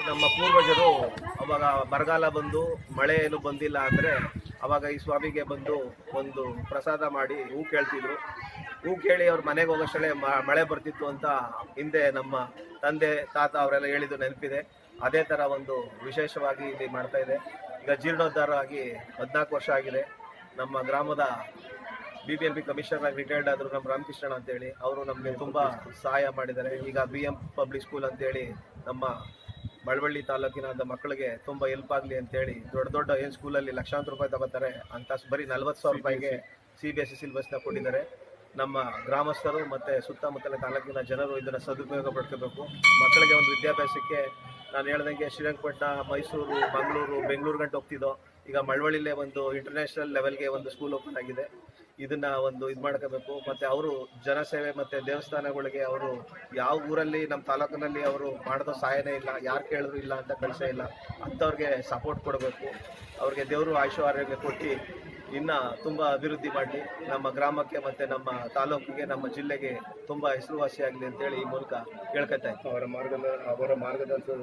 ನಮ್ಮ ಪೂರ್ವಜರು ಅವಾಗ ಬರಗಾಲ ಬಂದು ಮಳೆ ಏನು ಬಂದಿಲ್ಲ ಅಂದರೆ ಅವಾಗ ಈ ಸ್ವಾಮಿಗೆ ಬಂದು ಒಂದು ಪ್ರಸಾದ ಮಾಡಿ ಹೂ ಕೇಳ್ತಿದ್ರು. ಹೂ ಕೇಳಿ ಅವ್ರ ಮನೆಗೆ ಹೋಗೋಷ್ಟೇ ಮಳೆ ಬರ್ತಿತ್ತು ಅಂತ ಹಿಂದೆ ನಮ್ಮ ತಂದೆ ತಾತ ಅವರೆಲ್ಲ ಹೇಳಿದ್ದು ನೆನಪಿದೆ. ಅದೇ ಥರ ಒಂದು ವಿಶೇಷವಾಗಿ ಇಲ್ಲಿ ಮಾಡ್ತಾ ಇದೆ. ಈಗ ಜೀರ್ಣೋದ್ಧಾರ ಆಗಿ 14 ವರ್ಷ ಆಗಿದೆ. ನಮ್ಮ ಗ್ರಾಮದ BBMP ಕಮಿಷನರ್ ಆಗಿ ರಿಟೈರ್ಡ್ ಆದರು ನಮ್ಮ ರಾಮಕೃಷ್ಣಣ್ಣ ಅಂತೇಳಿ, ಅವರು ನಮಗೆ ತುಂಬ ಸಹಾಯ ಮಾಡಿದ್ದಾರೆ. ಈಗ BM ಪಬ್ಲಿಕ್ ಸ್ಕೂಲ್ ಅಂತೇಳಿ ನಮ್ಮ ಮಳವಳ್ಳಿ ತಾಲೂಕಿನ ಮಕ್ಕಳಿಗೆ ತುಂಬ ಹೆಲ್ಪ್ ಆಗಲಿ ಅಂತೇಳಿ ದೊಡ್ಡ ಏನು ಸ್ಕೂಲಲ್ಲಿ ಲಕ್ಷಾಂತರ ರೂಪಾಯಿ ತಗೋತಾರೆ ಅಂತ ಬರೀ 40,000 ರೂಪಾಯಿಗೆ CBSE ಸಿಲೆಬಸ್ನ ಕೊಟ್ಟಿದ್ದಾರೆ. ನಮ್ಮ ಗ್ರಾಮಸ್ಥರು ಮತ್ತು ಸುತ್ತಮುತ್ತಲ ತಾಲೂಕಿನ ಜನರು ಇದನ್ನು ಸದುಪಯೋಗ ಪಡ್ಕೋಬೇಕು. ಮಕ್ಕಳಿಗೆ ಒಂದು ವಿದ್ಯಾಭ್ಯಾಸಕ್ಕೆ ನಾನು ಹೇಳ್ದಂಗೆ ಶ್ರೀರಂಗಪಟ್ಟಣ, ಮೈಸೂರು, ಮಂಗಳೂರು, ಬೆಂಗಳೂರು ಗಂಟೆ ಹೋಗ್ತಿದ್ದೋ, ಈಗ ಮಳವಳ್ಳಿಲೇ ಒಂದು ಇಂಟರ್ನ್ಯಾಷನಲ್ ಲೆವೆಲ್ಗೆ ಒಂದು ಸ್ಕೂಲ್ ಓಪನ್ ಆಗಿದೆ. ಇದನ್ನು ಒಂದು ಇದು ಮಾಡ್ಕೋಬೇಕು. ಮತ್ತು ಅವರು ಜನಸೇವೆ ಮತ್ತು ದೇವಸ್ಥಾನಗಳಿಗೆ ಅವರು ಯಾವ ಊರಲ್ಲಿ ನಮ್ಮ ತಾಲೂಕಿನಲ್ಲಿ ಅವರು ಮಾಡಿದೋ ಸಹಾಯನೇ ಇಲ್ಲ, ಯಾರು ಕೇಳಿದ್ರು ಇಲ್ಲ ಅಂತ ಕಳಿಸೇ ಇಲ್ಲ. ಅಂಥವ್ರಿಗೆ ಸಪೋರ್ಟ್ ಕೊಡಬೇಕು. ಅವ್ರಿಗೆ ದೇವರು ಆಯುಷ್ಯ ಆರೋಗ್ಯ ಕೊಟ್ಟು ಇನ್ನು ತುಂಬ ಅಭಿವೃದ್ಧಿ ಮಾಡಲಿ. ನಮ್ಮ ಗ್ರಾಮಕ್ಕೆ ಮತ್ತು ನಮ್ಮ ತಾಲೂಕಿಗೆ, ನಮ್ಮ ಜಿಲ್ಲೆಗೆ ತುಂಬ ಹೆಸರುವಾಸಿಯಾಗಲಿ ಅಂತೇಳಿ ಈ ಮೂಲಕ ಹೇಳ್ಕೊತಾ ಇದ್ದೀನಿ. ಅವರ ಮಾರ್ಗದರ್ಶನ